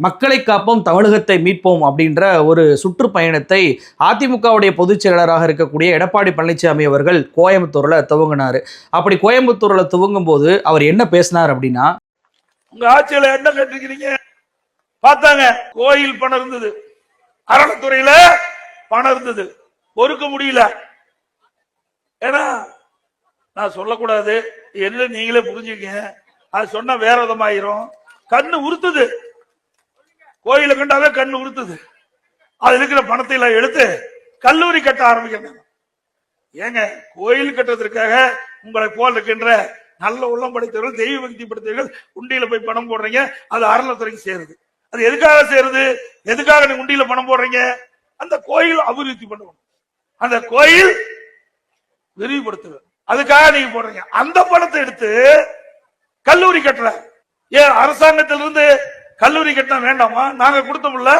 மக்களை காப்போம் தமிழகத்தை மீட்போம் அப்படின்ற ஒரு சுற்றுப்பயணத்தை அதிமுகவுடைய பொதுச் செயலராக இருக்கக்கூடிய எடப்பாடி பழனிசாமி அவர்கள் கோயம்புத்தூர்ல துவங்கினாரு. அப்படி கோயம்புத்தூர்ல துவங்கும் போது அவர் என்ன பேசினார் அப்படின்னா, உங்க ஆட்சியில என்ன கேட்டிருக்கீங்க பார்த்தாங்க. கோயில் பணம் இருந்தது, அறநிலைத்துறையில பணம் இருந்தது, பொறுக்க முடியல. ஏன்னா நான் சொல்லக்கூடாது, என்ன நீங்களே புரிஞ்சுக்கீங்க. அது சொன்னா வேற விதமாயிரும். கண்ணு உறுத்துது, கோயில கண்டாவே கண்ணு உறுத்துது. அது இருக்கிற பணத்தை எல்லாம் எடுத்து கல்லூரி கட்ட ஆரம்பிக்கிறாங்க. ஏங்க, கோயில் கட்டுறதுக்காக உங்களை போல் இருக்கின்ற நல்ல உள்ளம் படைத்தவர்கள், தெய்வ பக்தி படைத்தவர்கள் உண்டியில போய் பணம் போடுறீங்க. அது அறநிலைத்துறைக்கு சேருது. அது எதுக்காக சேருது? எதுக்காக நீங்க உண்டியில பணம் போடுறீங்க? அந்த கோயில் அபிவிருத்தி பண்ணுவோம், அந்த கோயில் விரிவுபடுத்துவது, அதுக்காக நீங்க போடுறீங்க. அந்த பணத்தை எடுத்து கல்லூரி கட்டல. ஏன் அரசாங்கத்திலிருந்து கல்லூரி கட்டினா வேண்டாமா? நாங்க கொடுத்தோம்ல,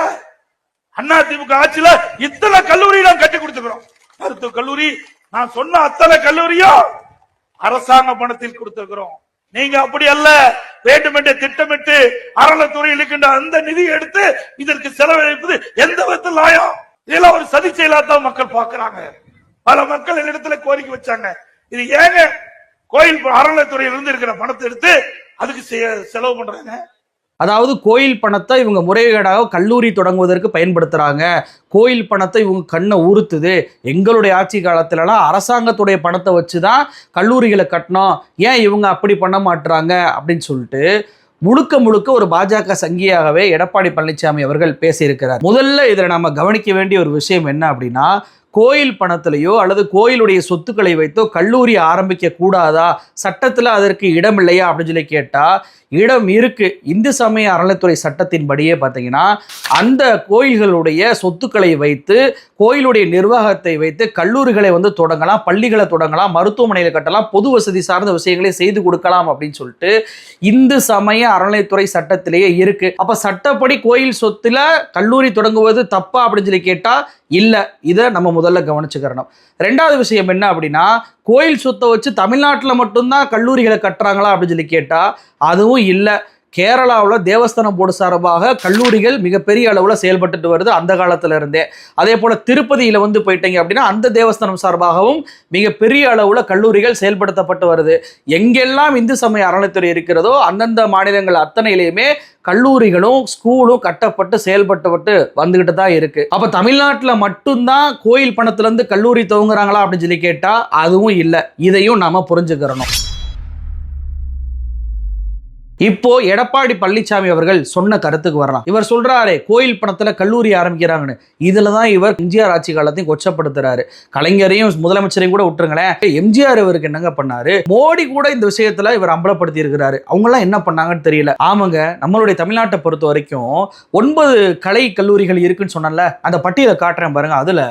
அண்ணா திமுக ஆட்சியில இத்தனை கல்லூரி நான் கட்டி கொடுத்துக்கிறோம். மருத்துவ கல்லூரி, நான் சொன்ன அத்தனை கல்லூரியும் அரசாங்க பணத்தில் கொடுத்திருக்கிறோம். நீங்க அப்படி அல்ல, வேண்டுமென்றே திட்டமிட்டு அறநிலைத்துறையில் இருக்கின்ற அந்த நிதியை எடுத்து இதற்கு செலவழிப்பது எந்த விதத்தில் நியாயம்? இதெல்லாம் ஒரு சதி செயலாத்தான் மக்கள் பார்க்கிறாங்க. பல மக்கள் என்னிடத்துல கோரிக்கை வச்சாங்க, இது ஏங்க கோயில் அறநிலைத்துறையில் இருந்து இருக்கிற பணத்தை எடுத்து அதுக்கு செலவு பண்றாங்க? அதாவது கோயில் பணத்தை இவங்க முறைகேடாக கல்லூரி தொடங்குவதற்கு பயன்படுத்துறாங்க, கோயில் பணத்தை இவங்க கண்ணை உறுத்துது, எங்களுடைய ஆட்சி காலத்துலலாம் அரசாங்கத்துடைய பணத்தை வச்சுதான் கல்லூரிகளை கட்டணும், ஏன் இவங்க அப்படி பண்ண மாட்டுறாங்க அப்படின்னு சொல்லிட்டு முழுக்க முழுக்க ஒரு பாஜக சங்கியாகவே எடப்பாடி பழனிசாமி அவர்கள் பேசியிருக்கிறார். முதல்ல இதில் நம்ம கவனிக்க வேண்டிய ஒரு விஷயம் என்ன அப்படின்னா, கோயில் பணத்திலேயோ அல்லது கோயிலுடைய சொத்துக்களை வைத்தோ கல்லூரி ஆரம்பிக்க கூடாதா, சட்டத்தில் அதற்கு இடம் இல்லையா அப்படின்னு சொல்லி கேட்டால் இடம் இருக்கு. இந்து சமய அறநிலைத்துறை சட்டத்தின்படியே பார்த்தீங்கன்னா அந்த கோயில்களுடைய சொத்துக்களை வைத்து, கோயிலுடைய நிர்வாகத்தை வைத்து கல்லூரிகளை தொடங்கலாம், பள்ளிகளை தொடங்கலாம், மருத்துவமனைகளை கட்டலாம், பொது வசதி சார்ந்த விஷயங்களை செய்து கொடுக்கலாம் அப்படின்னு சொல்லிட்டு இந்து சமய அறநிலைத்துறை சட்டத்திலேயே இருக்கு. அப்ப சட்டப்படி கோயில் சொத்துல கல்லூரி தொடங்குவது தப்பா அப்படின்னு சொல்லி கேட்டா இல்ல. இதை நம்ம முதல்ல கவனிச்சுக்கிறணும். ரெண்டாவது விஷயம் என்ன அப்படின்னா, கோயில் சொத்தை வச்சு தமிழ்நாட்டில் மட்டும்தான் கல்லூரிகளை கட்டுறாங்களா அப்படின்னு சொல்லி கேட்டா அதுவும் இல்லை. கேரளாவில் தேவஸ்தானம் போர்டு சார்பாக கல்லூரிகள் மிகப்பெரிய அளவில் செயல்பட்டு வருது அந்த காலத்துல இருந்தே. அதே போல திருப்பதியில போயிட்டீங்க அப்படின்னா அந்த தேவஸ்தானம் சார்பாகவும் மிகப்பெரிய அளவில் கல்லூரிகள் செயல்படுத்தப்பட்டு வருது. எங்கெல்லாம் இந்து சமய அறநிலைத்துறை இருக்கிறதோ அந்தந்த மாநிலங்கள் அத்தனையிலையுமே கல்லூரிகளும் ஸ்கூலும் கட்டப்பட்டு செயல்பட்டு வந்துகிட்டு தான் இருக்கு. அப்ப தமிழ்நாட்டில் மட்டும்தான் கோயில் பணத்துல இருந்து கல்லூரி துவங்குறாங்களா அப்படின்னு சொல்லி கேட்டா அதுவும் இல்லை. இதையும் நாம புரிஞ்சுக்கிறணும். இப்போ எடப்பாடி பழனிசாமி அவர்கள் சொன்ன கருத்துக்கு வரலாம். இவர் சொல்றாரு கோயில் பணத்துல கல்லூரி ஆரம்பிக்கிறாங்கன்னு. இதுலதான் இவர் எம்ஜிஆர் ஆட்சி காலத்தையும் கொச்சப்படுத்துறாரு. கலைஞரையும் முதலமைச்சரையும் கூட விட்டுருங்களேன், எம்ஜிஆர் இவருக்கு என்னங்க பண்ணாரு? மோடி கூட இந்த விஷயத்துல இவர் அம்பலப்படுத்தி இருக்கிறாரு. அவங்க எல்லாம் என்ன பண்ணாங்கன்னு தெரியல. ஆமாங்க, நம்மளுடைய தமிழ்நாட்டை பொறுத்த வரைக்கும் 9 கலை கல்லூரிகள் இருக்குன்னு சொன்னல, அந்த பட்டியலை காட்டுறேன் பாருங்க. அதுல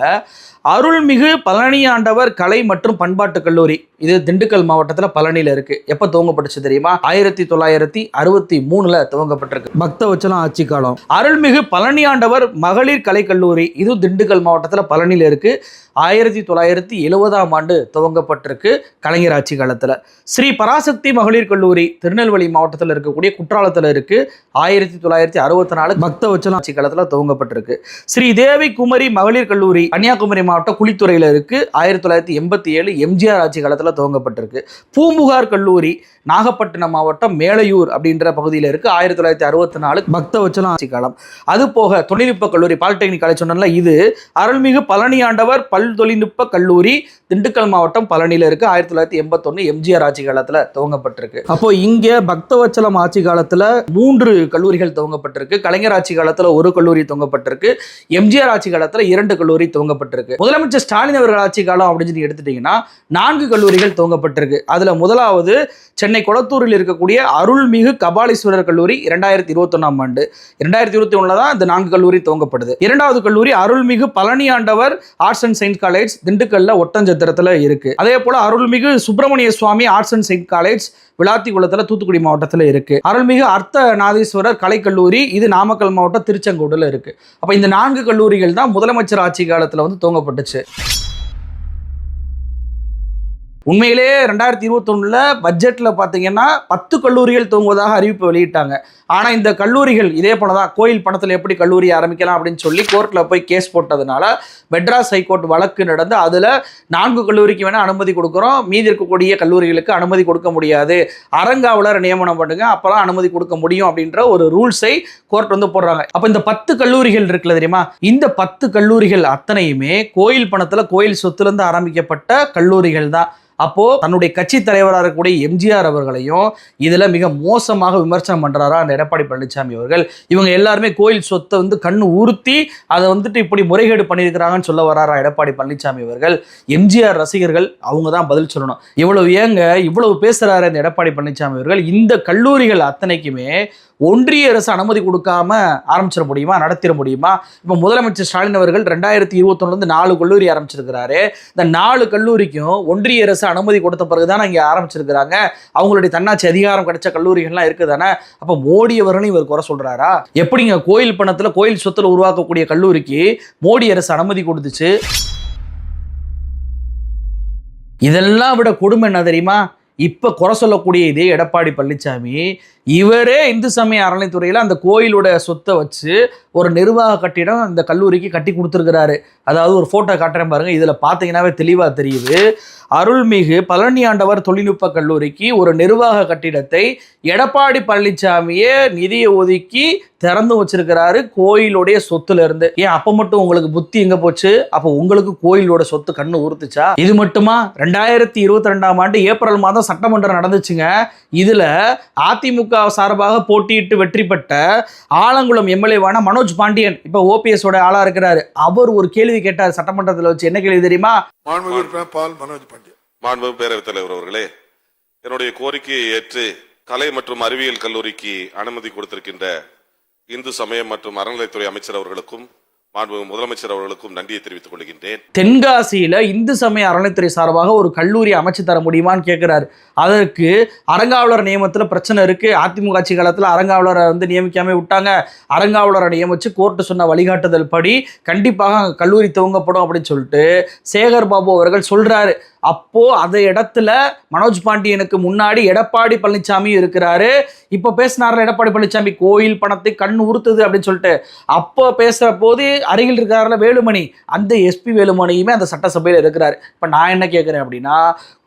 அருள்மிகு பழனி ஆண்டவர் கலை மற்றும் பண்பாட்டு கல்லூரி, இது திண்டுக்கல் மாவட்டத்தில் பழனியில் இருக்கு. எப்போ துவங்கப்பட்டுச்சு தெரியுமா? 1963 துவங்கப்பட்டிருக்கு. பக்தவச்சலம் ஆட்சி காலம். அருள்மிகு பழனி ஆண்டவர் மகளிர் கலை கல்லூரி, இது திண்டுக்கல் மாவட்டத்தில் பழனியில் இருக்கு. 1970 துவங்கப்பட்டிருக்கு கலைஞர் ஆட்சி காலத்தில். ஸ்ரீ பராசக்தி மகளிர் கல்லூரி திருநெல்வேலி மாவட்டத்தில் இருக்கக்கூடிய குற்றாலத்தில் இருக்கு. 1964 பக்தவச்சலம் ஆட்சி காலத்தில் துவங்கப்பட்டிருக்கு. ஸ்ரீ தேவி குமரி மகளிர் கல்லூரி கன்னியாகுமரி மாவட்டம் குளித்துறையில் இருக்கு. 1987 எம்ஜிஆர் ஆட்சி காலத்தில் துவங்கப்பட்டிருக்கு. பூம்புகார் கல்லூரி நாகப்பட்டினம் மாவட்டம் மேலையூர் அப்படின்ற பகுதியில் இருக்கு. 1964 பக்தவச்சலம் ஆட்சி காலம். அது போக தொழில்நுட்ப கல்லூரி பாலிடெக்னிக் காலேஜ் சொன்னல, இது அருள்மிகு பழனி ஆண்டவர் பல் தொழில்நுட்ப கல்லூரி திண்டுக்கல் மாவட்டம் பழனியில் இருக்கு. 1981 எம்ஜிஆர் ஆட்சி காலத்தில் துவங்கப்பட்டிருக்கு. அப்போ இங்க பக்தவச்சலம் ஆட்சி காலத்தில் 3 கல்லூரிகள் துவங்கப்பட்டிருக்கு. கலைஞர் ஆட்சி காலத்தில் 1 கல்லூரி துவங்கப்பட்டிருக்கு. எம்ஜிஆர் ஆட்சி காலத்தில் 2 கல்லூரி துவங்கப்பட்டிருக்கு. முதலமைச்சர் ஸ்டாலின் அவர்கள் ஆட்சி காலம் அப்படின்னு சொல்லி எடுத்துட்டீங்கன்னா 4 கல்லூரிகள் துவங்கப்பட்டிருக்கு. அதுல முதலாவது சென்னை கொளத்தூரில் இருக்கக்கூடிய அருள்மிகு கபாலீஸ்வரர் கல்லூரி 2021 2021 தான் இந்த 4 கல்லூரி துவங்கப்படுது. இரண்டாவது கல்லூரி அருள்மிகு பழனி ஆண்டவர் ஆர்ட்ஸ் அண்ட் சயின்ஸ் காலேஜ் திண்டுக்கல்ல ஒட்டஞ்சத்திரத்துல இருக்கு. அதே போல அருள்மிகு Subramaniya Swamy arts and science college விளாத்திக்குளத்துல தூத்துக்குடி மாவட்டத்தில் இருக்கு. அருள்மிகு அர்த்த நாதீஸ்வரர் கலைக்கல்லூரி, இது நாமக்கல் மாவட்டம் திருச்செங்கோடுல இருக்கு. அப்ப இந்த 4 கல்லூரிகள் தான் முதலமைச்சர் ஆட்சி காலத்துல துவங்கப்பட்டுச்சு. உண்மையிலே 2021 பட்ஜெட்ல பாத்தீங்கன்னா 10 கல்லூரிகள் துவங்குவதாக அறிவிப்பு வெளியிட்டாங்க. ஆனா இந்த கல்லூரிகள் இதே போலதான் கோயில் பணத்துல எப்படி கல்லூரி ஆரம்பிக்கலாம் அப்படின்னு சொல்லி கோர்ட்ல போய் கேஸ் போட்டதுனால மெட்ராஸ் ஹைகோர்ட் வழக்கு நடந்து அதுல 4 கல்லூரிக்கு வேணா அனுமதி கொடுக்குறோம், மீதி இருக்கக்கூடிய கல்லூரிகளுக்கு அனுமதி கொடுக்க முடியாது, அறங்காவலர் நியமனம் பண்ணுங்க அப்பதான் அனுமதி கொடுக்க முடியும் அப்படின்ற ஒரு ரூல்ஸை கோர்ட் வந்து போடுறாங்க. அப்ப இந்த 10 கல்லூரிகள் இருக்குல்ல தெரியுமா, இந்த 10 கல்லூரிகள் அத்தனையுமே கோயில் பணத்துல கோயில் சொத்துல இருந்து ஆரம்பிக்கப்பட்ட கல்லூரிகள் தான். அப்போ தன்னுடைய கட்சி தலைவராக இருக்கக்கூடிய எம்ஜிஆர் அவர்களையும் இதுல மிக மோசமாக விமர்சனம் பண்றாரா அந்த எடப்பாடி பழனிசாமி அவர்கள். இவங்க எல்லாருமே கோயில் சொத்தை வந்து கண்ணு ஊர்த்தி அதை வந்துட்டு இப்படி முறைகேடு பண்ணியிருக்கிறாங்கன்னு சொல்ல வராரா எடப்பாடி பழனிசாமி அவர்கள். எம்ஜிஆர் ரசிகர்கள் அவங்க தான் பதில் சொல்லணும். இவ்வளவு பேசுறாரு இந்த எடப்பாடி பழனிசாமி அவர்கள். இந்த கல்லூரிகள் அத்தனைக்குமே ஒன்றிய அரசு அனுமதி கொடுக்காம ஆரம்பிச்சிட முடியுமா, நடத்திட முடியுமா? இப்போ முதலமைச்சர் ஸ்டாலின் அவர்கள் 2021 4 கல்லூரி ஆரம்பிச்சிருக்கிறாரு. இந்த 4 கல்லூரிக்கும் ஒன்றிய அரசு அனுமதி கொடுத்த பிறகுதான் இங்கே ஆரம்பிச்சிருக்கிறாங்க. அவங்களுடைய தன்னாட்சி அதிகாரம் கிடைச்ச கல்லூரிகள்லாம் இருக்குதானே. அப்போ மோடி அவர்களும் இவர் குறை சொல்றாரா? எப்படிங்க கோயில் பணத்துல கோயில் சொத்துல உருவாக்கக்கூடிய கல்லூரிக்கு மோடி அரசு அனுமதி கொடுத்துச்சு? இதெல்லாம் விட கொடுமை என்ன தெரியுமா, இப்ப குறை சொல்லக்கூடிய இதே எடப்பாடி பழனிசாமி இவரே இந்து சமய அறநிலைத்துறையில அந்த கோயிலோட சொத்தை வச்சு ஒரு நிர்வாக கட்டிடம் அந்த கல்லூரிக்கு கட்டி கொடுத்துருக்கிறாரு. அதாவது ஒரு போட்டோ காட்டுறேன் பாருங்க, இதுல பாத்தீங்கன்னாவே தெளிவா தெரியுது. அருள்மிகு பழனி ஆண்டவர் தொழில்நுட்ப கல்லூரிக்கு ஒரு நிர்வாக கட்டிடத்தை எடப்பாடி பழனிசாமியே நிதியை ஒதுக்கி திறந்து வச்சிருக்கிறாரு கோயிலுடைய சொத்துல இருந்து. ஏன் அப்ப மட்டும் உங்களுக்கு புத்தி எங்க போச்சு? அப்ப உங்களுக்கு கோயிலோட சொத்து கண்ணு உறுத்துச்சா? இது மட்டுமா, 2022 ஆண்டு ஏப்ரல் மாதம் சட்டமன்றம் நடந்துச்சுங்க. இதுல அதிமுக சார்பாக போட்டியிட்டு வெற்றி பெற்ற ஆலங்குளம் எம்எல்ஏவான மனோஜ் பாண்டியன் இப்ப ஓபிஎஸ் ஓட ஆளா இருக்கிறாரு. அவர் ஒரு கேள்வி கேட்டார் சட்டமன்றத்தில் வச்சு. என்ன கேள்வி தெரியுமா? மாண்புமிகு பேரவைத் தலைவர் அவர்களே, என்னுடைய கோரிக்கையை ஏற்று கலை மற்றும் அறிவியல் கல்லூரிக்கு அனுமதி கொடுத்திருக்கின்ற இந்து சமயம் மற்றும் அறநிலைத்துறை அமைச்சர் அவர்களுக்கும் மாண்புமிகு முதலமைச்சர் அவர்களுக்கும் நன்றியை தெரிவித்துக் கொள்கின்றேன். தென்காசியில இந்து சமய அறநிலைத்துறை சார்பாக ஒரு கல்லூரி அமைச்சு தர முடியுமான்னு கேட்கிறாரு. அதற்கு அறங்காவலர் நியமனத்துல பிரச்சனை இருக்கு. அதிமுக ஆட்சி காலத்துல அறங்காவலரை வந்து நியமிக்காம விட்டாங்க. அறங்காவலரை நியமிச்சு கோர்ட்டு சொன்ன வழிகாட்டுதல் படி கண்டிப்பாக கல்லூரி துவங்கப்படும் அப்படின்னு சொல்லிட்டு சேகர் பாபு அவர்கள் சொல்றாரு. அப்போ அந்த இடத்துல மனோஜ் பாண்டியனுக்கு முன்னாடி எடப்பாடி பழனிசாமி இருக்கிறாரு. இப்ப பேசினார்ல எடப்பாடி பழனிசாமி கோயில் பணத்தை கண் உறுத்துது அப்படின்னு சொல்லிட்டு, அப்போ பேசுற போது அருகில் இருக்காருல வேலுமணி, அந்த எஸ்பி வேலுமணியுமே அந்த சட்டசபையில் இருக்கிறாரு. இப்ப நான் என்ன கேட்கிறேன் அப்படின்னா,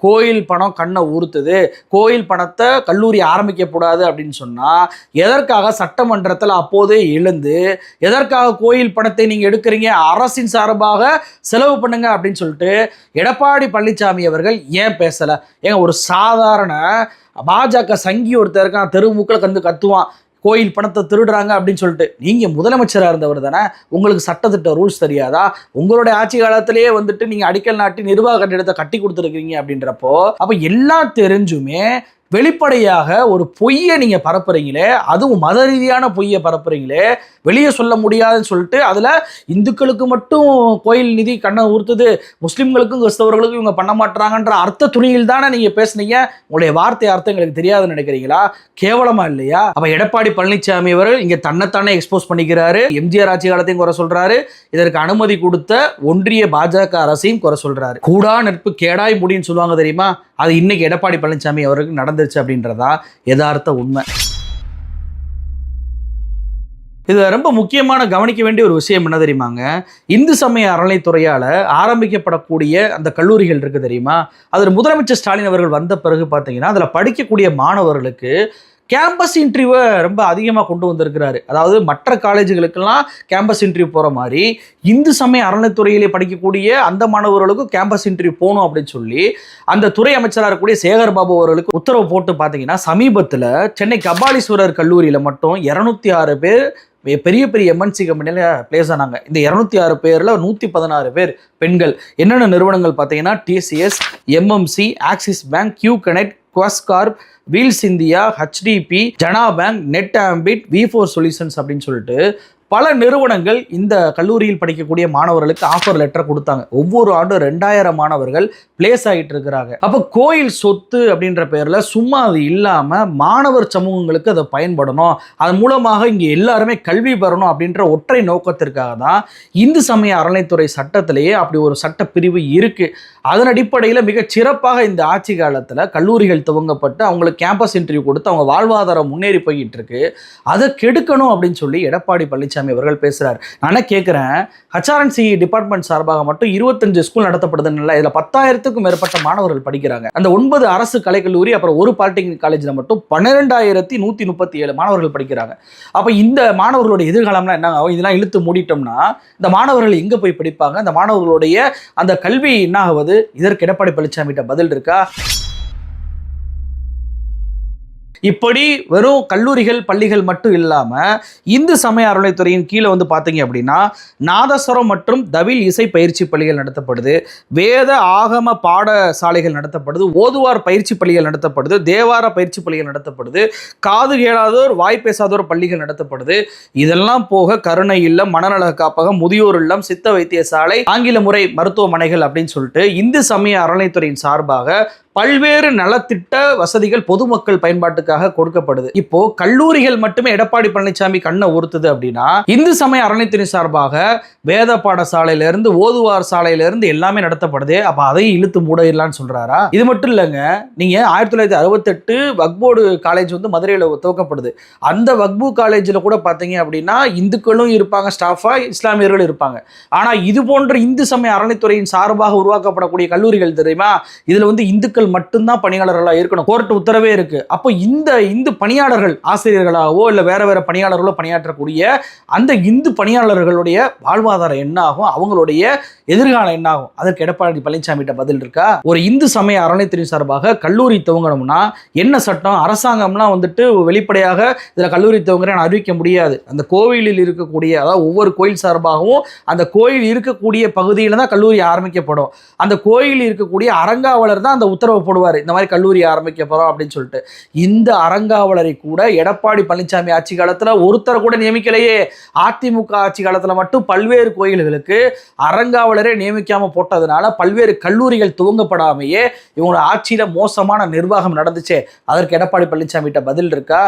கோயில் பணம் கண்ணை ஊறுத்துது, கோயில் பணத்தை கல்லூரி ஆரம்பிக்க கூடாது அப்படின்னு சொன்னா எதற்காக சட்டமன்றத்தில் அப்போதே எழுந்து எதற்காக கோயில் பணத்தை நீங்க எடுக்கிறீங்க, அரசின் சார்பாக செலவு பண்ணுங்க அப்படின்னு சொல்லிட்டு எடப்பாடி பழனிசாமி அவர்கள் ஏன் பேசல? ஏங்க ஒரு சாதாரண பாஜக சங்கி ஒருத்தர் இருக்கான், தெருமுக்கில் கந்து கத்துவான் கோயில் பணத்தை திருடுறாங்க அப்படின்னு சொல்லிட்டு. நீங்க முதலமைச்சராக இருந்தவர் தானே, உங்களுக்கு சட்டத்திட்ட ரூல்ஸ் தெரியாதா? உங்களுடைய ஆட்சி காலத்திலேயே வந்துட்டு நீங்க அடிக்கல் நாட்டி நிர்வாக கட்டிடத்தை கட்டி கொடுத்துருக்கீங்க அப்படின்றப்போ அப்ப எல்லாம் தெரிஞ்சுமே வெளிப்படையாக ஒரு பொய்யை நீங்க பரப்புறீங்களே, அதுவும் மத ரீதியான பொய்யை பரப்புறீங்களே, வெளியே சொல்ல முடியாதுன்னு சொல்லிட்டு அதுல இந்துக்களுக்கு மட்டும் கோயில் நிதி கண்ணை ஊர்த்துது, முஸ்லிம்களுக்கும் கிறிஸ்தவர்களுக்கும் இவங்க பண்ண மாட்டாங்கன்ற அர்த்த துணியில் தானே நீங்க பேசுனீங்க. உங்களுடைய வார்த்தை அர்த்தம் எங்களுக்கு தெரியாதுன்னு நினைக்கிறீங்களா? கேவலமா இல்லையா? அப்ப எடப்பாடி பழனிசாமி அவர்கள் இங்க தன்னைத்தானே எக்ஸ்போஸ் பண்ணிக்கிறாரு. எம்ஜிஆர் ஆட்சி காலத்தையும் குறை சொல்றாரு, இதற்கு அனுமதி கொடுத்த ஒன்றிய பாஜக அரசையும் குறை சொல்றாரு. கூடா நட்பு கேடாய் முடின்னு சொல்லுவாங்க தெரியுமா, அது இன்னைக்கு எடப்பாடி பழனிசாமி அவருக்கு நடந்துருச்சு அப்படின்றதா யதார்த்த உண்மை. இது ரொம்ப முக்கியமான கவனிக்க வேண்டிய ஒரு விஷயம் என்ன தெரியுமாங்க, இந்து சமய அறநிலைத்துறையால ஆரம்பிக்கப்படக்கூடிய அந்த கல்லூரிகள் இருக்கு தெரியுமா, அதில் முதலமைச்சர் ஸ்டாலின் அவர்கள் வந்த பிறகு பார்த்தீங்கன்னா அதில் படிக்கக்கூடிய மாணவர்களுக்கு கேம்பஸ் இன்டர்வியூவை ரொம்ப அதிகமாக கொண்டு வந்திருக்கிறாரு. அதாவது மற்ற காலேஜுகளுக்கெல்லாம் கேம்பஸ் இன்டர்வியூ போகிற மாதிரி இந்து சமய அறநிலைத்துறையிலே படிக்கக்கூடிய அந்த மாணவர்களுக்கும் கேம்பஸ் இன்டர்வியூ போகணும் அப்படின்னு சொல்லி அந்த துறை அமைச்சராக இருக்கக்கூடிய சேகர் பாபு அவர்களுக்கு உத்தரவு போட்டு பார்த்தீங்கன்னா சமீபத்தில் சென்னை கபாலீஸ்வரர் கல்லூரியில் மட்டும் 206 பேர் பெரிய பெரிய எம்என்சி கம்பெனியில் பிளேஸ் ஆனாங்க. இந்த 206 பேரில் 116 பேர் பெண்கள். என்னென்ன நிறுவனங்கள் பார்த்தீங்கன்னா TCS, MMC, Axis bank, Q connect, Quess Corp, Wheels India, HDB, Jana bank, Net Ambit, V4 solutions அப்படின்னு சொல்லிட்டு பல நிறுவனங்கள் இந்த கல்லூரியில் படிக்கக்கூடிய மாணவர்களுக்கு ஆஃபர் லெட்டர் கொடுத்தாங்க. ஒவ்வொரு ஆண்டும் 2000 மாணவர்கள் பிளேஸ் ஆகிட்டு இருக்கிறாங்க. அப்போ கோயில் சொத்து அப்படின்ற பேர்ல சும்மா அது இல்லாம மாணவர் சமூகங்களுக்கு அதை பயன்படணும், அதன் மூலமாக இங்க எல்லாருமே கல்வி பெறணும் அப்படின்ற ஒற்றை நோக்கத்திற்காக தான் இந்து சமய அறநிலைத்துறை சட்டத்திலேயே அப்படி ஒரு சட்ட பிரிவு இருக்கு. அதன் அடிப்படையில் மிக சிறப்பாக இந்த ஆட்சி காலத்தில் கல்லூரிகள் துவங்கப்பட்டு அவங்களுக்கு கேம்பஸ் இன்டர்வியூ கொடுத்து அவங்க வாழ்வாதாரம் முன்னேறி போய்கிட்டு இருக்கு. அதை கெடுக்கணும் அப்படின்னு சொல்லி எடப்பாடி பழனிசாமி அவர்கள் பேசுறாரு. நான் கேட்கிறேன், HRNC டிபார்ட்மெண்ட் சார்பாக மட்டும் 25 ஸ்கூல் நடத்தப்படுதுன்னு, இதுல 10,000க்கும் மேற்பட்ட மாணவர்கள் படிக்கிறாங்க. அந்த 9 அரசு கலைக்கல்லூரி அப்புறம் ஒரு பாலிடெக்னிக் காலேஜ்ல மட்டும் 12,137 மாணவர்கள் படிக்கிறாங்க. அப்ப இந்த மாணவர்களுடைய எதிர்காலம்லாம் என்ன ஆகும்? இதெல்லாம் இழுத்து மூடிட்டோம்னா இந்த மாணவர்கள் எங்க போய் படிப்பாங்க? இந்த மாணவர்களுடைய அந்த கல்வி என்ன ஆகுவது? இதற்கு எடப்பாடி பழனிசாமிகிட்ட பதில் இருக்கா? இப்படி வெறும் கல்லூரிகள் பள்ளிகள் மட்டும் இல்லாம இந்து சமய அறநிலைத்துறையின் கீழே வந்து பாத்தீங்க அப்படின்னா நாதஸ்வரம் மற்றும் தவில் இசை பயிற்சி பள்ளிகள் நடத்தப்படுது, வேத ஆகம பாடசாலைகள் நடத்தப்படுது, ஓதுவார் பயிற்சி பள்ளிகள் நடத்தப்படுது, தேவார பயிற்சி பள்ளிகள் நடத்தப்படுது, காது கேளாதோர் வாய் பேசாதோர் பள்ளிகள் நடத்தப்படுது. இதெல்லாம் போக கருணை இல்லம், மனநல காப்பகம், முதியோர் இல்லம், சித்த வைத்தியசாலை, ஆங்கில முறை மருத்துவமனைகள் அப்படின்னு சொல்லிட்டு இந்து சமய அறநிலைத்துறையின் சார்பாக பல்வேறு நலத்திட்ட வசதிகள் பொதுமக்கள் பயன்பாட்டுக்காக கொடுக்கப்படுது. இப்போ கல்லூரிகள் மட்டுமே எடப்பாடி பழனிசாமி கண்ணை உறுத்துது அப்படின்னா இந்து சமய அறநிலைத்துறை சார்பாக வேத பாடசாலையில இருந்து ஓதுவார் சாலையில இருந்து எல்லாமே நடத்தப்படுது. அப்ப அதையும் இழுத்து மூடலான்னு சொல்றாரா? இது மட்டும் இல்லைங்க, நீங்க 1968 வக்போர்டு காலேஜ் வந்து மதுரையில துவக்கப்படுது. அந்த வக்பு காலேஜில் கூட பாத்தீங்க அப்படின்னா இந்துக்களும் இருப்பாங்க, ஸ்டாஃபா இஸ்லாமியர்களும் இருப்பாங்க. ஆனா இது போன்ற இந்து சமய அறநிலைத்துறையின் சார்பாக உருவாக்கப்படக்கூடிய கல்லூரிகள் தெரியுமா, இதுல வந்து இந்துக்கள் மட்டும்தான் பணியாளர்களாக இருக்கணும், கோர்ட் உத்தரவே இருக்கு. அப்போ இந்த இந்து பணியாளர்கள் ஆசிரியர்களாகவோ இல்ல வேற வேற பணியாளர்களோ பணியாற்றக்கூடிய அந்த இந்து பணியாளர்களுடைய வாழ்வாதாரம் என்ன ஆகும்? அவங்களுடைய எதிர்காலம் என்ன ஆகும்? அதற்கு எடப்பாடி பழனிசாமி கிட்ட பதில் இருக்கா? ஒரு இந்து சமய அறநிலைத்துறை சார்பாக கல்லூரி துவங்கணும்னா என்ன சட்டம்? அரசாங்கம்லாம் வந்துட்டு வெளிப்படையாக இதுல கல்லூரி துவங்குறேன் அறிவிக்க முடியாது. அந்த கோவிலில் இருக்கக்கூடிய, அதாவது ஒவ்வொரு கோயில் சார்பாகவும் அந்த கோயில் இருக்கக்கூடிய பகுதியில தான் கல்லூரி ஆரம்பிக்கப்படும். அந்த கோயில் இருக்கக்கூடிய அறங்காவலர் தான் அந்த உத்தரவு போடுவார், இந்த மாதிரி கல்லூரி ஆரம்பிக்க போறோம் அப்படின்னு சொல்லிட்டு. இந்த அறங்காவலரை கூட எடப்பாடி பழனிசாமி ஆட்சி காலத்துல ஒருத்தர் கூட நியமிக்கலையே. அதிமுக ஆட்சி காலத்துல மட்டும் பல்வேறு கோயில்களுக்கு அறங்காவலரே நியமிக்காம போட்டதுனால பல்வேறு கல்லூரிகள் துவங்கப்படாமையே இவங்களோட ஆட்சியில மோசமான நிர்வாகம் நடந்துச்சே. அதற்கு எடப்பாடி பழனிசாமி கிட்ட பதில் இருக்கா?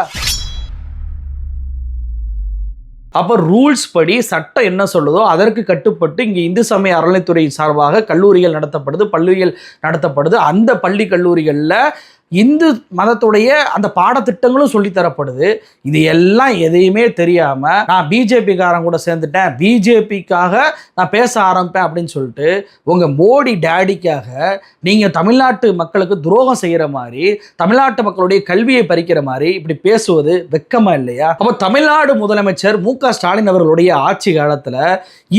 அப்போ ரூல்ஸ் படி சட்டம் என்ன சொல்லுதோ அதற்கு கட்டுப்பட்டு இங்கே இந்து சமய அறநிலைத்துறை சார்பாக கல்லூரிகள் நடத்தப்படுது, பள்ளிகள் நடத்தப்படுது. அந்த பள்ளி கல்லூரிகளில் இந்து மதத்துடைய அந்த பாடத்திட்டங்களும் சொல்லித்தரப்படுது. இது எல்லாம் எதையுமே தெரியாம நான் பிஜேபி காரன் கூட சேர்ந்துட்டேன், பிஜேபிக்காக நான் பேச ஆரம்பிப்பேன் அப்படின்னு சொல்லிட்டு உங்க மோடி டேடிக்காக நீங்க தமிழ்நாட்டு மக்களுக்கு துரோகம் செய்யற மாதிரி, தமிழ்நாட்டு மக்களுடைய கல்வியை பறிக்கிற மாதிரி இப்படி பேசுவது வெக்கமா இல்லையா? அப்போ தமிழ்நாடு முதலமைச்சர் மு.க. ஸ்டாலின் அவர்களுடைய ஆட்சி காலத்துல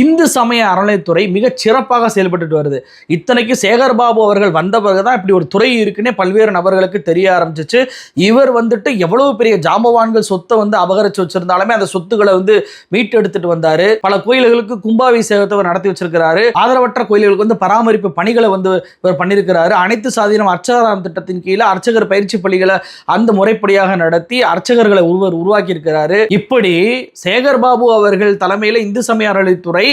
இந்து சமய அறநிலைத்துறை மிக சிறப்பாக செயல்பட்டு வருது. இத்தனைக்கு சேகர்பாபு அவர்கள் வந்த பிறகுதான் இப்படி ஒரு துறை இருக்குன்னே பல்வேறு நபர்களுக்கு தெரிய ஆரம்பிச்சிச்சு. இவர் வந்துட்டு எவ்வளவு பெரிய ஜாம்பவான்கள் சொத்தை வந்து அபகரிச்சு வச்சிருந்தாலுமே அந்த சொத்துக்களை வந்து மீட்டு எடுத்துட்டு வந்தாரு. பல கோயில்களுக்கு கும்பாபிஷேகத்தை நடத்தி வச்சிருக்கிறாரு. ஆதரவற்ற கோயில்களுக்கு வந்து பராமரிப்பு பணிகளை வந்து இவர் பண்ணியிருக்கிறாரு. அனைத்து சாதியினம் அர்ச்சகராம் திட்டத்தின் கீழே அர்ச்சகர் பயிற்சி பள்ளிகளை அந்த முறைப்படியாக நடத்தி அர்ச்சகர்களை உருவாக்கி இருக்கிறாரு. இப்படி சேகர்பாபு அவர்கள் தலைமையில இந்து சமய அறநிலைத்துறை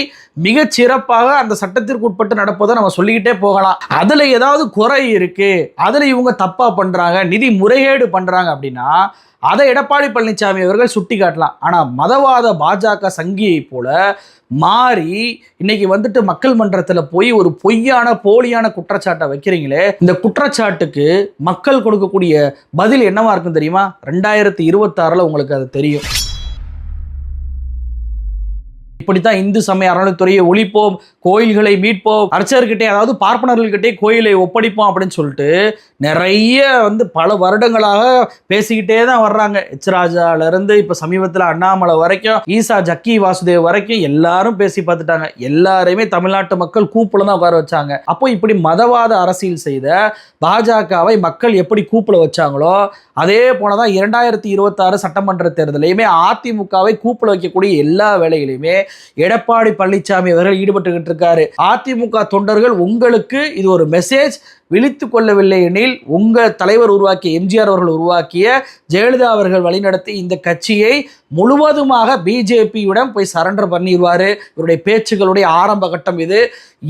மிகச் சிறப்பாக அந்த சட்டத்திற்கு உட்பட்டு நடப்பதை நம்ம சொல்லிக்கிட்டே போகலாம். அதுல ஏதாவது குறை இருக்கு, அதுல இவங்க தப்பா பண்றாங்க, நிதி முறைகேடு பண்றாங்க அப்படின்னா அதை எடப்பாடி பழனிசாமி அவர்கள் சுட்டி காட்டலாம். ஆனா மதவாத பாஜக சங்கியை போல மாறி இன்னைக்கு வந்துட்டு மக்கள் மன்றத்தில் போய் ஒரு பொய்யான போலியான குற்றச்சாட்டை வைக்கிறீங்களே, இந்த குற்றச்சாட்டுக்கு மக்கள் கொடுக்கக்கூடிய பதில் என்னவா இருக்கும் தெரியுமா? 2026 உங்களுக்கு அது தெரியும். இப்படித்தான் இந்து சமய அறநிலைத்துறையை ஒழிப்போம், கோயில்களை மீட்போம், அர்ச்சகர்கிட்டே அதாவது பார்ப்பனர்கள்கிட்டே கோயிலை ஒப்படைப்போம் அப்படின்னு சொல்லிட்டு நிறைய வந்து பல வருடங்களாக பேசிக்கிட்டே தான் வர்றாங்க. எச்ராஜால இருந்து இப்ப சமீபத்தில் அண்ணாமலை வரைக்கும், ஈசா ஜக்கி வாசுதேவ் வரைக்கும் எல்லாரும் பேசி பார்த்துட்டாங்க. எல்லாரையுமே தமிழ்நாட்டு மக்கள் கூப்புல தான் உட்கார வச்சாங்க. அப்போ இப்படி மதவாத அரசியல் செய்த பாஜகவை மக்கள் எப்படி கூப்புல வச்சாங்களோ அதே போலதான் 2026 சட்டமன்ற தேர்தலையுமே அதிமுகவை கூப்புல வைக்கக்கூடிய எல்லா வேலைகளையுமே எடப்பாடி பழனிசாமி அவர்கள் ஈடுபட்டுக்கிட்டு இருக்காரு. அதிமுக தொண்டர்கள் உங்களுக்கு இது ஒரு மெசேஜ், விழித்து கொள்ளவில்லை எனில் உங்கள் தலைவர் உருவாக்கிய எம்ஜிஆர் அவர்கள் உருவாக்கிய ஜெயலலிதா அவர்கள் வழிநடத்தி இந்த கட்சியை முழுவதுமாக பிஜேபியுடன் போய் சரண்டர் பண்ணிடுவார். இவருடைய பேச்சுகளுடைய ஆரம்ப கட்டம் இது.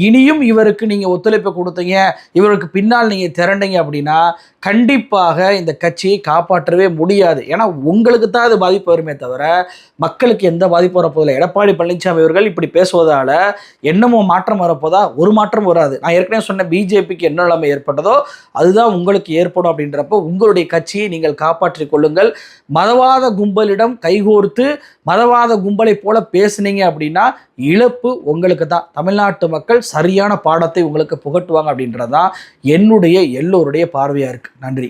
இனியும் இவருக்கு நீங்கள் ஒத்துழைப்பு கொடுத்தீங்க, இவருக்கு பின்னால் நீங்கள் திரண்டீங்க அப்படின்னா கண்டிப்பாக இந்த கட்சியை காப்பாற்றவே முடியாது. ஏன்னா உங்களுக்கு தான் அது பாதிப்பு வருமே தவிர மக்களுக்கு எந்த பாதிப்பு வரப்போதில்லை. எடப்பாடி பழனிசாமி அவர்கள் இப்படி பேசுவதால் என்னமோ மாற்றம் வரப்போதா? ஒரு மாற்றம் வராது. நான் ஏற்கனவே சொன்ன பிஜேபிக்கு என்ன நிலைமை ஏற்பட்டதோ அதுதான் உங்களுக்கு ஏற்படும். அப்படின்றப்போ உங்களுடைய கட்சியை நீங்கள் காப்பாற்றிக் கொள்ளுங்கள். மதவாத கும்பலிடம் கைகோர்த்து மதவாத கும்பலை போல பேசுனீங்க அப்படின்னா இழப்பு உங்களுக்கு தான். தமிழ்நாட்டு மக்கள் சரியான பாடத்தை உங்களுக்கு புகட்டுவாங்க அப்படின்றதான் என்னுடைய எல்லோருடைய பார்வையா இருக்கு. நன்றி.